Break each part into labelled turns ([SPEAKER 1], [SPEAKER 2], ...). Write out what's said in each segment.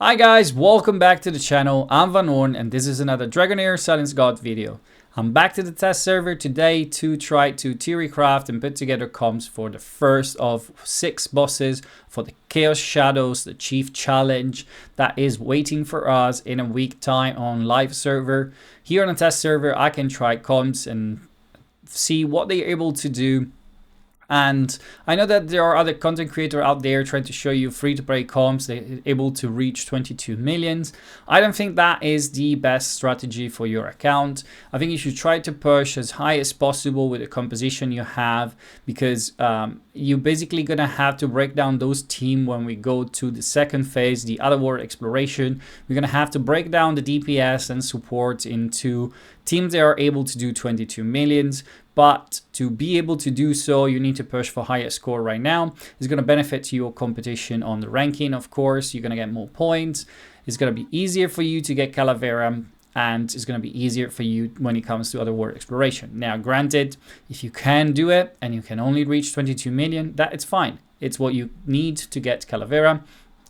[SPEAKER 1] Hi guys, welcome back to the channel. I'm Van Orn and this is another Dragonheir Silence God video. I'm back to the test server today to try to theory craft and put together comps for the first of 6 bosses for the Chaos Shadows, the Chief Challenge that is waiting for us in a week time on live server. Here on the test server I can try comps and see what they're able to do. And I know that there are other content creators out there trying to show you free-to-play comps. They're able to reach 22 millions. I don't think that is the best strategy for your account. I think you should try to push as high as possible with the composition you have, because you're basically going to have to break down those teams when we go to the second phase, the Otherworld Exploration. We're going to have to break down the DPS and support into teams that are able to do 22 millions. But to be able to do so, you need to push for higher score right now. It's going to benefit your competition on the ranking, of course. You're going to get more points. It's going to be easier for you to get Calavera, and it's going to be easier for you when it comes to Otherworld Exploration. Now, granted, if you can do it and you can only reach 22 million, that it's fine. It's what you need to get Calavera,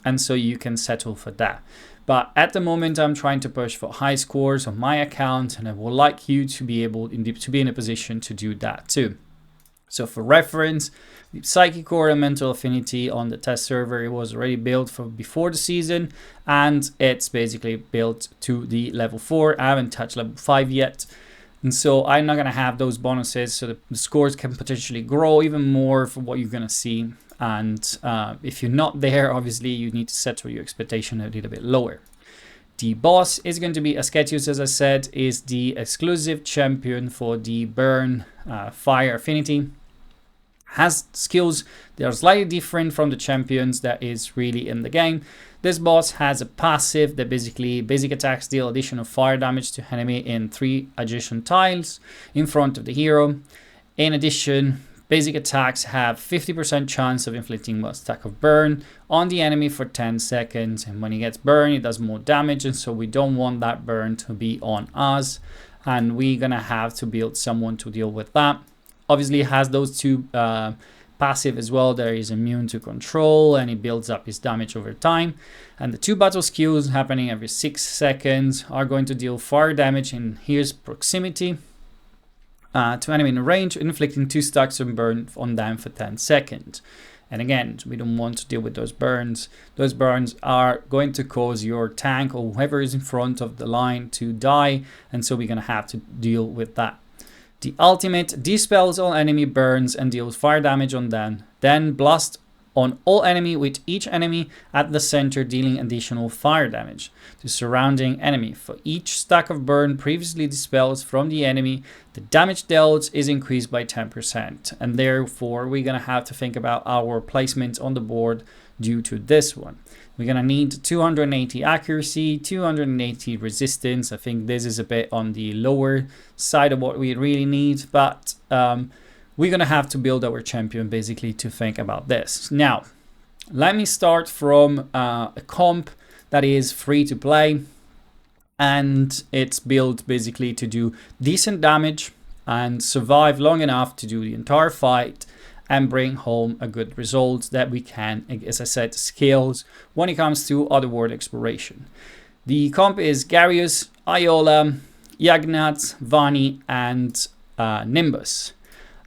[SPEAKER 1] and so you can settle for that. But at the moment, I'm trying to push for high scores on my account, and I would like you to be able to be in a position to do that too. So for reference, the Psychic Core and Mental Affinity on the test server, it was already built for before the season, and it's basically built to the level 4. I haven't touched level 5 yet. And so I'm not going to have those bonuses, so the scores can potentially grow even more for what you're going to see. And if you're not there, obviously you need to set your expectation a little bit lower. The boss is going to be Aschetius, as I said, is the exclusive champion for the Burn Fire Affinity. Has skills that are slightly different from the champions that is really in the game. This boss has a passive that basically basic attacks deal additional fire damage to enemy in 3 adjacent tiles in front of the hero. In addition, basic attacks have 50% chance of inflicting one stack of burn on the enemy for 10 seconds. And when he gets burned, it does more damage. And so we don't want that burn to be on us. And we're going to have to build someone to deal with that. Obviously, it has those 2 passive as well. There is immune to control, and he builds up his damage over time. And the 2 battle skills happening every 6 seconds are going to deal fire damage in here's proximity to enemy in range, inflicting 2 stacks of burn on them for 10 seconds. And again, we don't want to deal with those burns. Those burns are going to cause your tank or whoever is in front of the line to die, and so we're going to have to deal with that. The ultimate dispels all enemy burns and deals fire damage on them. Then blast on all enemy, with each enemy at the center dealing additional fire damage to surrounding enemy. For each stack of burn previously dispelled from the enemy, the damage dealt is increased by 10%. And therefore, we're going to have to think about our placement on the board due to this one. We're going to need 280 accuracy, 280 resistance. I think this is a bit on the lower side of what we really need, but we're going to have to build our champion basically to think about this. Now, let me start from a comp that is free to play, and it's built basically to do decent damage and survive long enough to do the entire fight and bring home a good result that we can, as I said, scales when it comes to Otherworld Exploration. The comp is Garius, Iola, Yagnat, Vani, and Nimbus.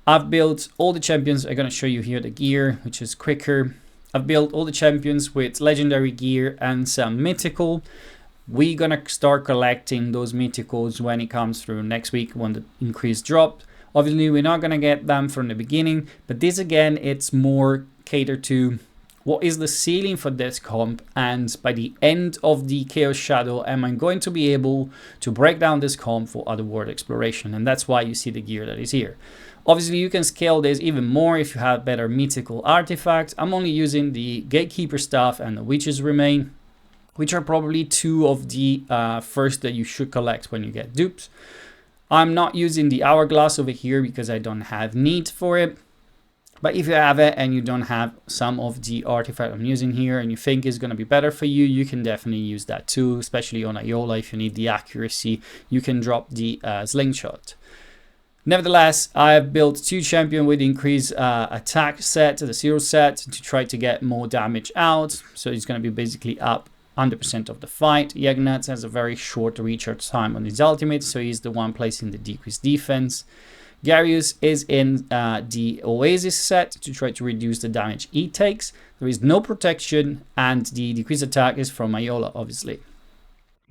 [SPEAKER 1] I've built all the champions. I'm going to show you here the gear, which is quicker. I've built all the champions with legendary gear and some mythical. We're going to start collecting those mythicals when it comes through next week when the increase drops. Obviously, we're not going to get them from the beginning, but this again, it's more catered to what is the ceiling for this comp, and by the end of the Chaos Shadow, am I going to be able to break down this comp for Otherworld Exploration, and that's why you see the gear that is here. Obviously, you can scale this even more if you have better mythical artifacts. I'm only using the Gatekeeper Staff and the Witch's Remain, which are probably 2 of the first that you should collect when you get dupes. I'm not using the Hourglass over here because I don't have need for it. But if you have it and you don't have some of the artifact I'm using here and you think is going to be better for you, you can definitely use that too, especially on Iola. If you need the accuracy, you can drop the Slingshot. Nevertheless, I have built 2 champion with increased attack set, the 0 set, to try to get more damage out. So it's going to be basically up 100% of the fight. Yagnats has a very short recharge time on his ultimate, so he's the one placing the decreased defense. Garius is in the Oasis set to try to reduce the damage he takes. There is no protection, and the decreased attack is from Iola, obviously.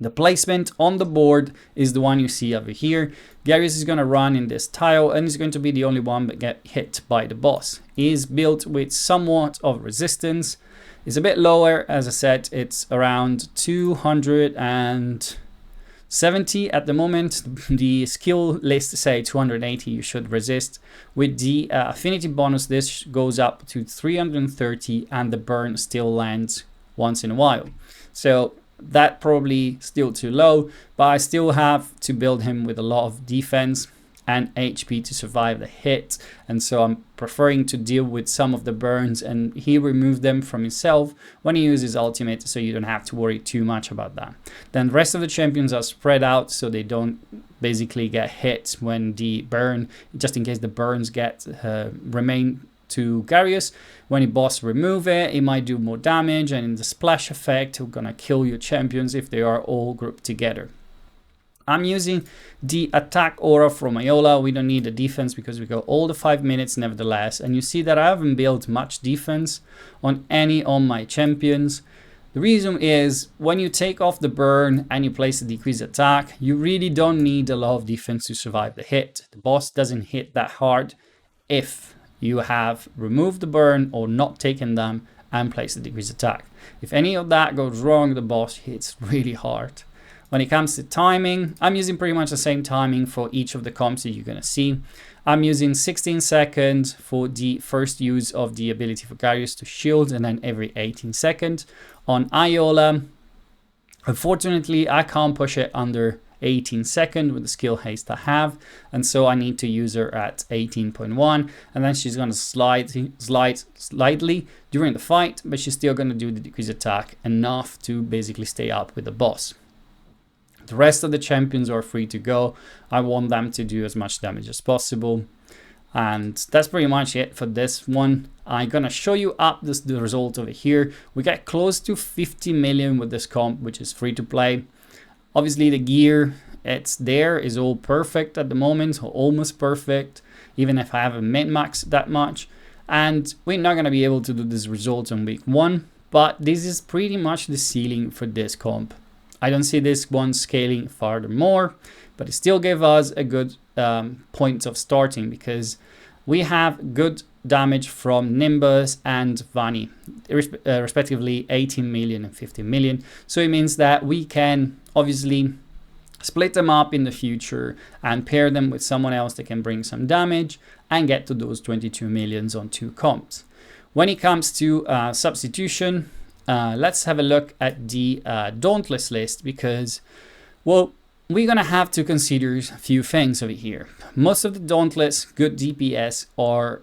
[SPEAKER 1] The placement on the board is the one you see over here. Garius is going to run in this tile, and he's going to be the only one that get hit by the boss. He is built with somewhat of resistance. It's a bit lower, as I said, it's around 270 at the moment. The skill list say 280 you should resist. With the affinity bonus, this goes up to 330, and the burn still lands once in a while. So that probably still too low, but I still have to build him with a lot of defense and HP to survive the hit, and so I'm preferring to deal with some of the burns, and he removed them from himself when he uses ultimate, so you don't have to worry too much about that. Then the rest of the champions are spread out, so they don't basically get hit when the burn, just in case the burns get remain to Garius. When he boss remove it, it might do more damage, and in the splash effect, we're gonna kill your champions if they are all grouped together. I'm using the attack aura from Iola. We don't need the defense because we go all the 5 minutes nevertheless. And you see that I haven't built much defense on any of my champions. The reason is when you take off the burn and you place a decreased attack, you really don't need a lot of defense to survive the hit. The boss doesn't hit that hard if you have removed the burn or not taken them and placed a decreased attack. If any of that goes wrong, the boss hits really hard. When it comes to timing, I'm using pretty much the same timing for each of the comps that you're going to see. I'm using 16 seconds for the first use of the ability for Garius to shield, and then every 18 seconds. On Iola, unfortunately, I can't push it under 18 seconds with the skill haste I have, and so I need to use her at 18.1, and then she's going to slide slightly during the fight, but she's still going to do the decreased attack enough to basically stay up with the boss. The rest of the champions are free to go. I want them to do as much damage as possible. And that's pretty much it for this one. I'm going to show you up the result over here. We get close to 50 million with this comp, which is free to play. Obviously, the gear, it's there, is all perfect at the moment, or almost perfect, even if I haven't min-maxed that much. And we're not going to be able to do this result on week 1, but this is pretty much the ceiling for this comp. I don't see this one scaling furthermore, but it still gave us a good point of starting, because we have good damage from Nimbus and Vani, respectively 18 million and 15 million. So it means that we can obviously split them up in the future and pair them with someone else that can bring some damage and get to those 22 millions on 2 comps. When it comes to substitution, let's have a look at the Dauntless list, because, well, we're going to have to consider a few things over here. Most of the Dauntless good DPS are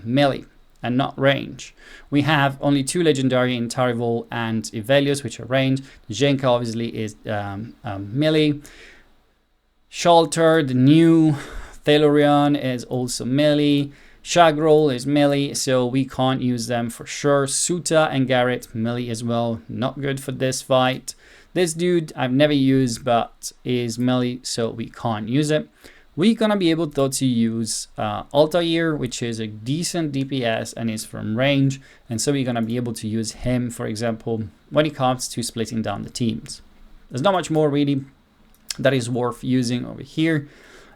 [SPEAKER 1] melee and not range. We have only 2 legendary in Tarivol and Ivelios, which are range. Zhenka obviously is melee. Shalter, the new Thalorion, is also melee. Shagrol is melee, so we can't use them for sure. Suta and Garrett, melee as well. Not good for this fight. This dude I've never used, but is melee, so we can't use it. We're gonna be able though to use Altair, which is a decent DPS and is from range, and so we're gonna be able to use him, for example, when it comes to splitting down the teams. There's not much more really that is worth using over here.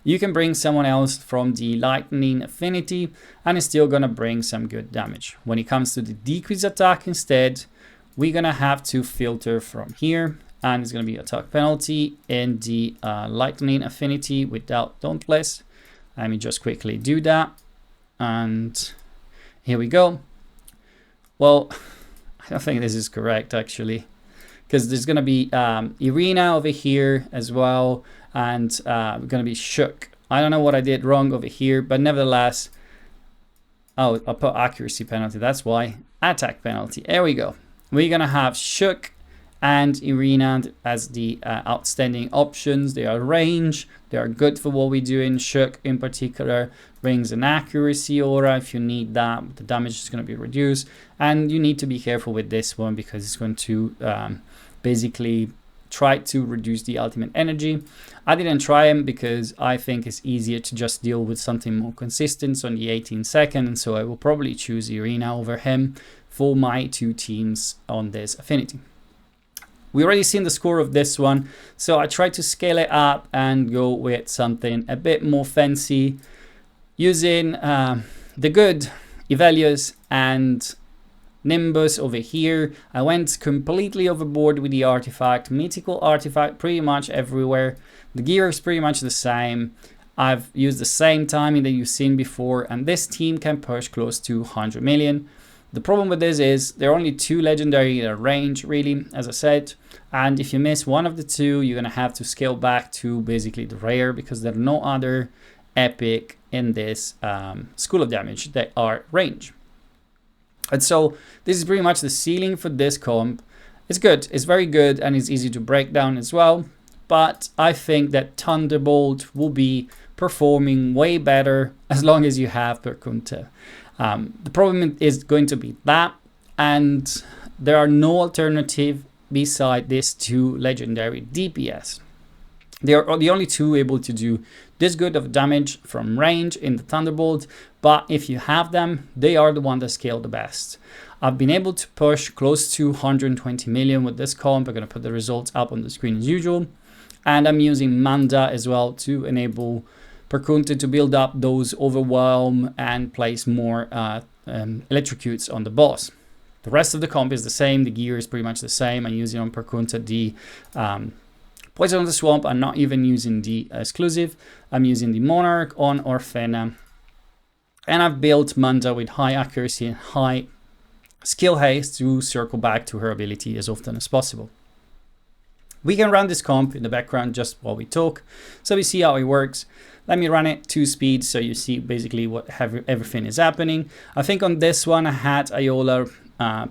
[SPEAKER 1] You can bring someone else from the lightning affinity, and it's still gonna bring some good damage. When it comes to the decreased attack instead, we're gonna have to filter from here, and it's gonna be attack penalty in the lightning affinity without Dauntless. Let me just quickly do that, and here we go. Well, I don't think this is correct actually, because there's gonna be Irina over here as well, and we're gonna be Shook. I don't know what I did wrong over here, but nevertheless, oh, I put accuracy penalty, that's why. Attack penalty, there we go. We're gonna have Shook and Irina as the outstanding options. They are range, they are good for what we do. In Shook in particular brings an accuracy aura if you need that. The damage is going to be reduced, and you need to be careful with this one because it's going to basically try to reduce the ultimate energy. I didn't try him because I think it's easier to just deal with something more consistent on the 18-second, and so I will probably choose Irina over him for my 2 teams on this affinity. We already seen the score of this one, so I tried to scale it up and go with something a bit more fancy, using the good Ivelios and Nimbus over here. I went completely overboard with the artifact, mythical artifact pretty much everywhere. The gear is pretty much the same. I've used the same timing that you've seen before, and this team can push close to 100 million. The problem with this is there are only 2 legendary in range, really, as I said, and if you miss one of the 2, you're gonna have to scale back to basically the rare, because there are no other epic in this school of damage that are range. And so this is pretty much the ceiling for this comp. It's good, it's very good, and it's easy to break down as well, but I think that Thunderbolt will be performing way better as long as you have Perkunte. The problem is going to be that, and there are no alternative beside these 2 legendary DPS. They are the only 2 able to do this good of damage from range in the Thunderbolt, but if you have them, they are the one that scale the best. I've been able to push close to 120 million with this comp. I'm going to put the results up on the screen as usual, and I'm using Manda as well to enable Perkunte to build up those overwhelm and place more electrocutes on the boss. The rest of the comp is the same, the gear is pretty much the same. I'm using on Perkunte the Poison on the Swamp. I'm not even using the exclusive. I'm using the Monarch on Orphena. And I've built Manda with high accuracy and high skill haste to circle back to her ability as often as possible. We can run this comp in the background just while we talk, so we see how it works. Let me run it 2 speeds so you see basically what everything is happening. I think on this one I had Iola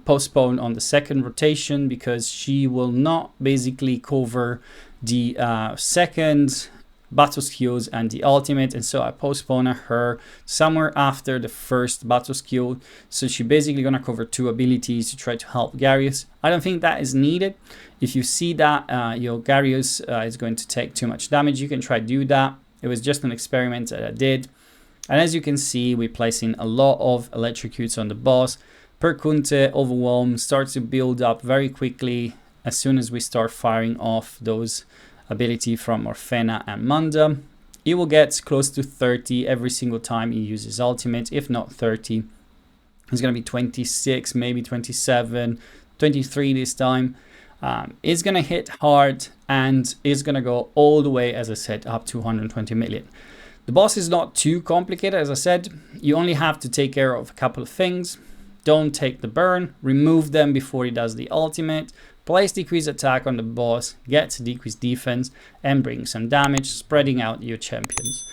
[SPEAKER 1] postpone on the 2nd rotation because she will not basically cover the 2nd battle skills and the ultimate, and so I postpone her somewhere after the 1st battle skill, so she basically gonna cover 2 abilities to try to help Garius. I don't think that is needed. If you see that your Garius is going to take too much damage, you can try to do that. It was just an experiment that I did, and as you can see, we're placing a lot of electrocutes on the boss. Perkunte Overwhelm starts to build up very quickly as soon as we start firing off those ability from Orphena and Manda. He will get close to 30 every single time he uses ultimate, if not 30. It's going to be 26, maybe 27, 23 this time. It's going to hit hard, and it's going to go all the way, as I said, up to 120 million. The boss is not too complicated, as I said. You only have to take care of a couple of things. Don't take the burn, remove them before he does the ultimate, place decreased attack on the boss, get decreased defense, and bring some damage, spreading out your champions.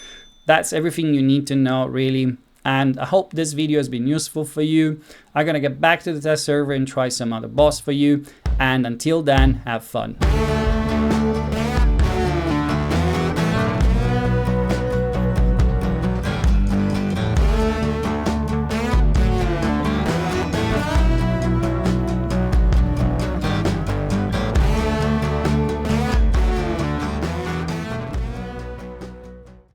[SPEAKER 1] That's everything you need to know, really. And I hope this video has been useful for you. I'm gonna get back to the test server and try some other boss for you. And until then, have fun.